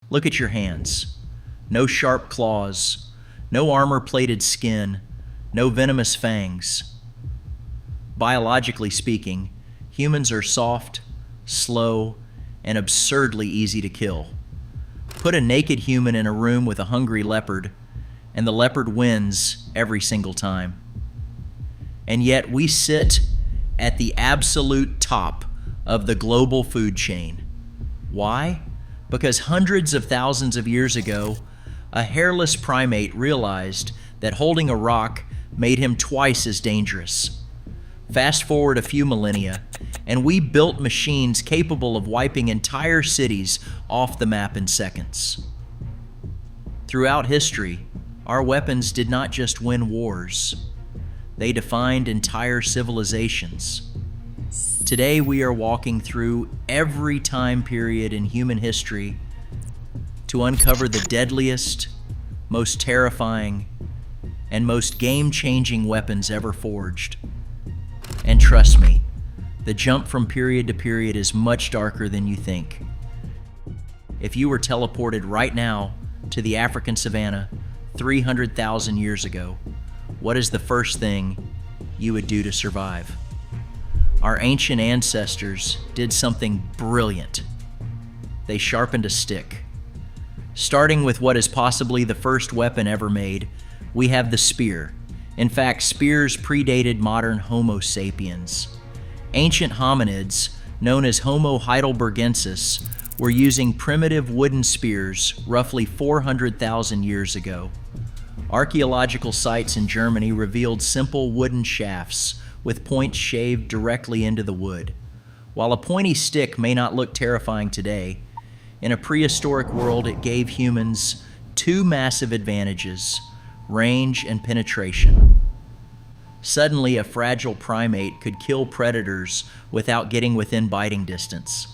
Look at your hands. No sharp claws, no armor-plated skin, no venomous fangs. Biologically speaking, humans are soft, slow, and absurdly easy to kill. Put a naked human in a room with a hungry leopard, and the leopard wins every single time. And yet we sit at the absolute top of the global food chain. Why? Because hundreds of thousands of years ago, a hairless primate realized that holding a rock made him twice as dangerous. Fast forward a few millennia, and we built machines capable of wiping entire cities off the map in seconds. Throughout history, our weapons did not just win wars, they defined entire civilizations. Today we are walking through every time period in human history to uncover the deadliest, most terrifying, and most game-changing weapons ever forged. And trust me, the jump from period to period is much darker than you think. If you were teleported right now to the African savannah 300,000 years ago, what is the first thing you would do to survive? Our ancient ancestors did something brilliant. They sharpened a stick. Starting with what is possibly the first weapon ever made, we have the spear. In fact, spears predated modern Homo sapiens. Ancient hominids, known as Homo heidelbergensis, were using primitive wooden spears roughly 400,000 years ago. Archaeological sites in Germany revealed simple wooden shafts with points shaved directly into the wood. While a pointy stick may not look terrifying today, in a prehistoric world it gave humans two massive advantages: range and penetration. Suddenly, a fragile primate could kill predators without getting within biting distance.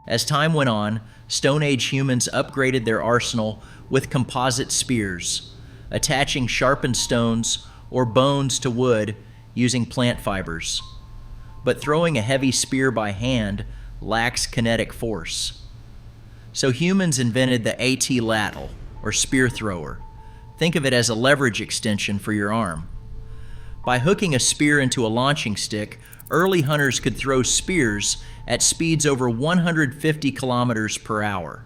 As time went on, Stone Age humans upgraded their arsenal with composite spears, attaching sharpened stones or bones to wood using plant fibers. But throwing a heavy spear by hand lacks kinetic force. So humans invented the AT-latl, or spear thrower. Think of it as a leverage extension for your arm. By hooking a spear into a launching stick, early hunters could throw spears at speeds over 150 kilometers per hour.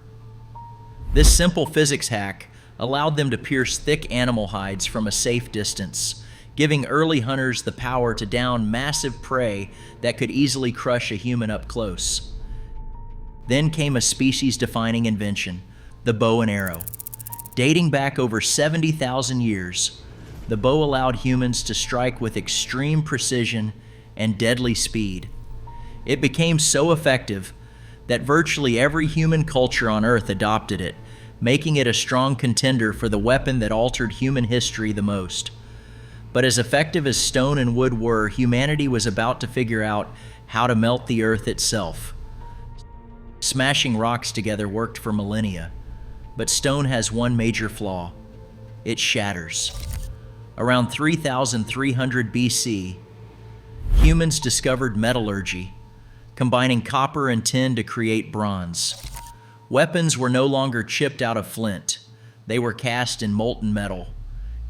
This simple physics hack allowed them to pierce thick animal hides from a safe distance, giving early hunters the power to down massive prey that could easily crush a human up close. Then came a species-defining invention, the bow and arrow. Dating back over 70,000 years, the bow allowed humans to strike with extreme precision and deadly speed. It became so effective that virtually every human culture on Earth adopted it, making it a strong contender for the weapon that altered human history the most. But as effective as stone and wood were, humanity was about to figure out how to melt the Earth itself. Smashing rocks together worked for millennia, but stone has one major flaw: it shatters. Around 3,300 BC, humans discovered metallurgy, combining copper and tin to create bronze. Weapons were no longer chipped out of flint, they were cast in molten metal,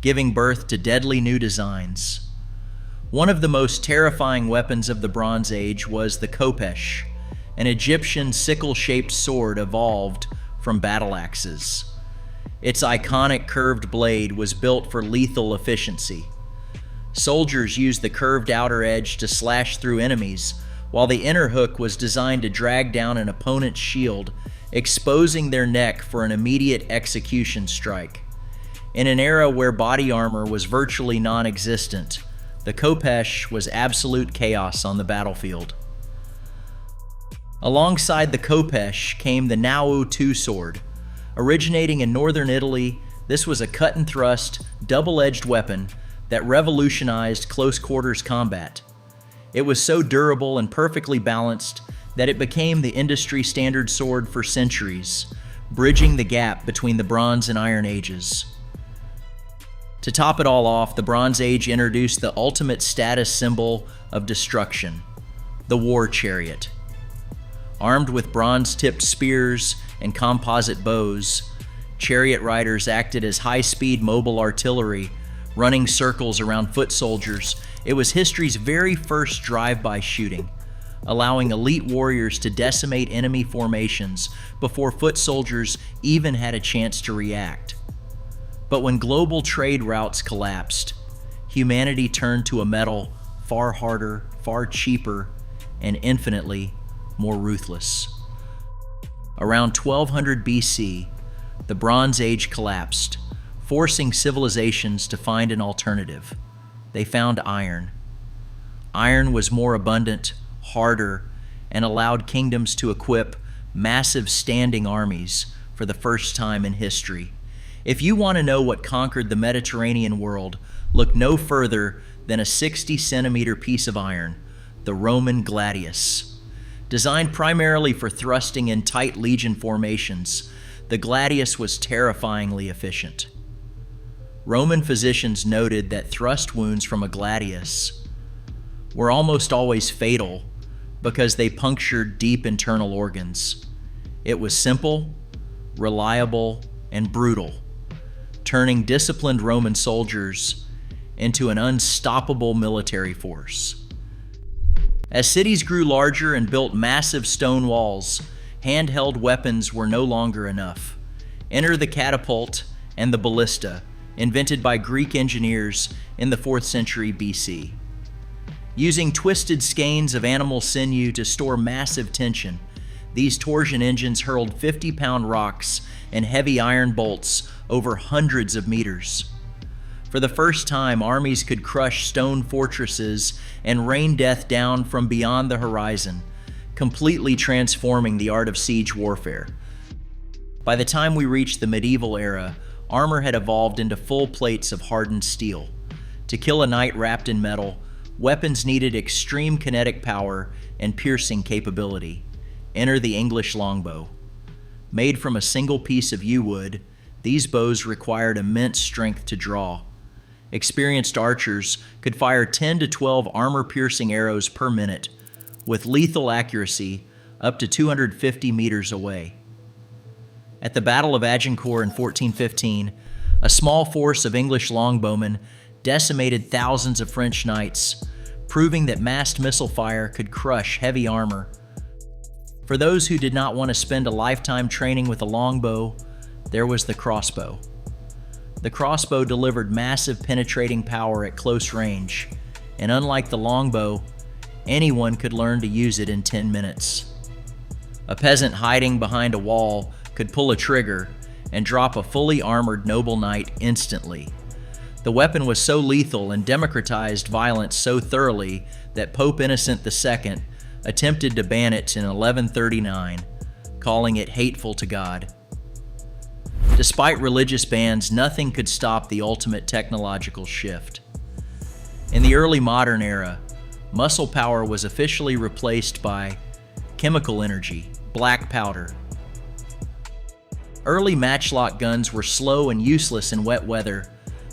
giving birth to deadly new designs. One of the most terrifying weapons of the Bronze Age was the Khopesh, an Egyptian sickle-shaped sword evolved from battle axes. Its iconic curved blade was built for lethal efficiency. Soldiers used the curved outer edge to slash through enemies, while the inner hook was designed to drag down an opponent's shield, exposing their neck for an immediate execution strike. In an era where body armor was virtually non-existent, the Khopesh was absolute chaos on the battlefield. Alongside the Khopesh came the Nau II sword. Originating in northern Italy, this was a cut-and-thrust, double-edged weapon that revolutionized close-quarters combat. It was so durable and perfectly balanced that it became the industry-standard sword for centuries, bridging the gap between the Bronze and Iron Ages. To top it all off, the Bronze Age introduced the ultimate status symbol of destruction, the war chariot. Armed with bronze-tipped spears and composite bows, chariot riders acted as high-speed mobile artillery, running circles around foot soldiers. It was history's very first drive-by shooting, allowing elite warriors to decimate enemy formations before foot soldiers even had a chance to react. But when global trade routes collapsed, humanity turned to a metal far harder, far cheaper, and infinitely more ruthless. Around 1200 BC, the Bronze Age collapsed, forcing civilizations to find an alternative. They found iron. Iron was more abundant, harder, and allowed kingdoms to equip massive standing armies for the first time in history. If you want to know what conquered the Mediterranean world, look no further than a 60-centimeter piece of iron, the Roman gladius. Designed primarily for thrusting in tight legion formations, the gladius was terrifyingly efficient. Roman physicians noted that thrust wounds from a gladius were almost always fatal because they punctured deep internal organs. It was simple, reliable, and brutal, turning disciplined Roman soldiers into an unstoppable military force. As cities grew larger and built massive stone walls, handheld weapons were no longer enough. Enter the catapult and the ballista, invented by Greek engineers in the 4th century BC. Using twisted skeins of animal sinew to store massive tension, these torsion engines hurled 50-pound rocks and heavy iron bolts over hundreds of meters. For the first time, armies could crush stone fortresses and rain death down from beyond the horizon, completely transforming the art of siege warfare. By the time we reached the medieval era, armor had evolved into full plates of hardened steel. To kill a knight wrapped in metal, weapons needed extreme kinetic power and piercing capability. Enter the English longbow. Made from a single piece of yew wood, these bows required immense strength to draw. Experienced archers could fire 10 to 12 armor-piercing arrows per minute, with lethal accuracy up to 250 meters away. At the Battle of Agincourt in 1415, a small force of English longbowmen decimated thousands of French knights, proving that massed missile fire could crush heavy armor. For those who did not want to spend a lifetime training with a longbow, there was the crossbow. The crossbow delivered massive penetrating power at close range, and unlike the longbow, anyone could learn to use it in 10 minutes. A peasant hiding behind a wall could pull a trigger and drop a fully armored noble knight instantly. The weapon was so lethal and democratized violence so thoroughly that Pope Innocent II attempted to ban it in 1139, calling it hateful to God. Despite religious bans, nothing could stop the ultimate technological shift. In the early modern era, muscle power was officially replaced by chemical energy, black powder. Early matchlock guns were slow and useless in wet weather,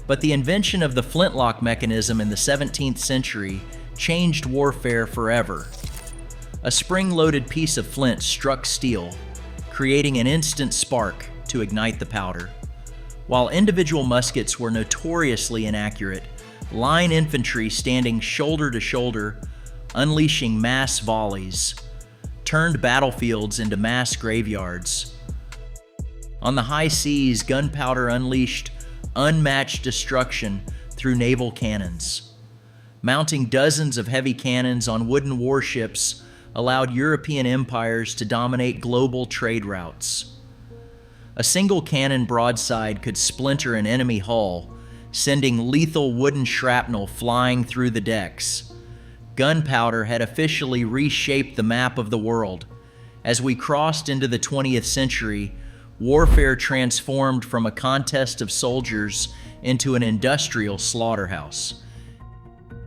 but the invention of the flintlock mechanism in the 17th century changed warfare forever. A spring-loaded piece of flint struck steel, creating an instant spark to ignite the powder. While individual muskets were notoriously inaccurate, line infantry standing shoulder to shoulder, unleashing mass volleys, turned battlefields into mass graveyards. On the high seas, gunpowder unleashed unmatched destruction through naval cannons. Mounting dozens of heavy cannons on wooden warships allowed European empires to dominate global trade routes. A single cannon broadside could splinter an enemy hull, sending lethal wooden shrapnel flying through the decks. Gunpowder had officially reshaped the map of the world. As we crossed into the 20th century, warfare transformed from a contest of soldiers into an industrial slaughterhouse.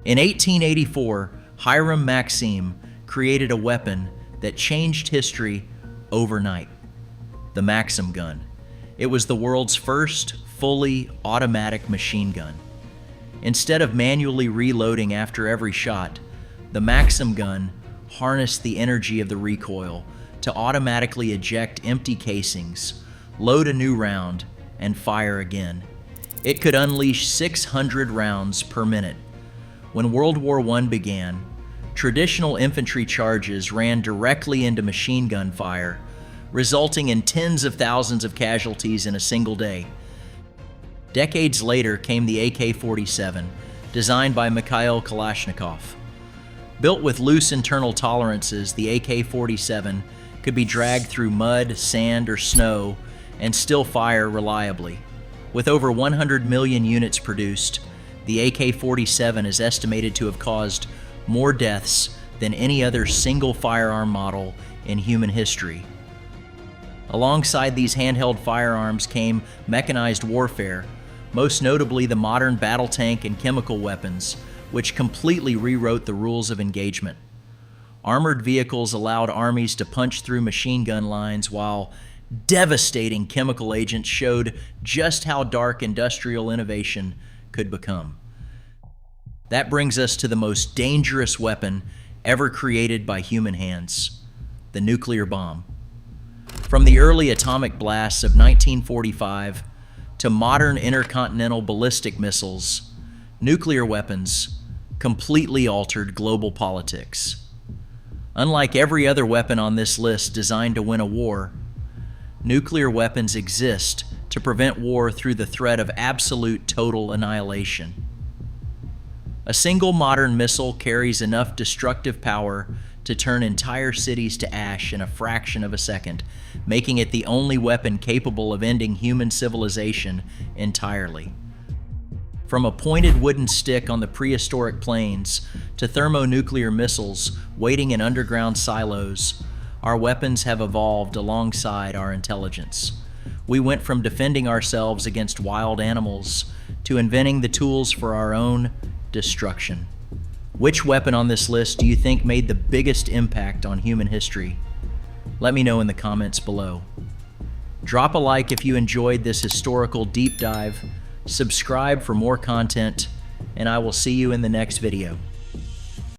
In 1884, Hiram Maxim created a weapon that changed history overnight: the Maxim gun. It was the world's first fully automatic machine gun. Instead of manually reloading after every shot, the Maxim gun harnessed the energy of the recoil to automatically eject empty casings, load a new round, and fire again. It could unleash 600 rounds per minute. When World War I began, traditional infantry charges ran directly into machine gun fire, resulting in tens of thousands of casualties in a single day. Decades later came the AK-47, designed by Mikhail Kalashnikov. Built with loose internal tolerances, the AK-47 could be dragged through mud, sand, or snow and still fire reliably. With over 100 million units produced, the AK-47 is estimated to have caused more deaths than any other single firearm model in human history. Alongside these handheld firearms came mechanized warfare, most notably the modern battle tank and chemical weapons, which completely rewrote the rules of engagement. Armored vehicles allowed armies to punch through machine gun lines, while devastating chemical agents showed just how dark industrial innovation could become. That brings us to the most dangerous weapon ever created by human hands, the nuclear bomb. From the early atomic blasts of 1945 to modern intercontinental ballistic missiles, nuclear weapons completely altered global politics. Unlike every other weapon on this list designed to win a war, nuclear weapons exist to prevent war through the threat of absolute total annihilation. A single modern missile carries enough destructive power to turn entire cities to ash in a fraction of a second, making it the only weapon capable of ending human civilization entirely. From a pointed wooden stick on the prehistoric plains to thermonuclear missiles waiting in underground silos, our weapons have evolved alongside our intelligence. We went from defending ourselves against wild animals to inventing the tools for our own destruction. Which weapon on this list do you think made the biggest impact on human history? Let me know in the comments below. Drop a like if you enjoyed this historical deep dive, subscribe for more content, and I will see you in the next video.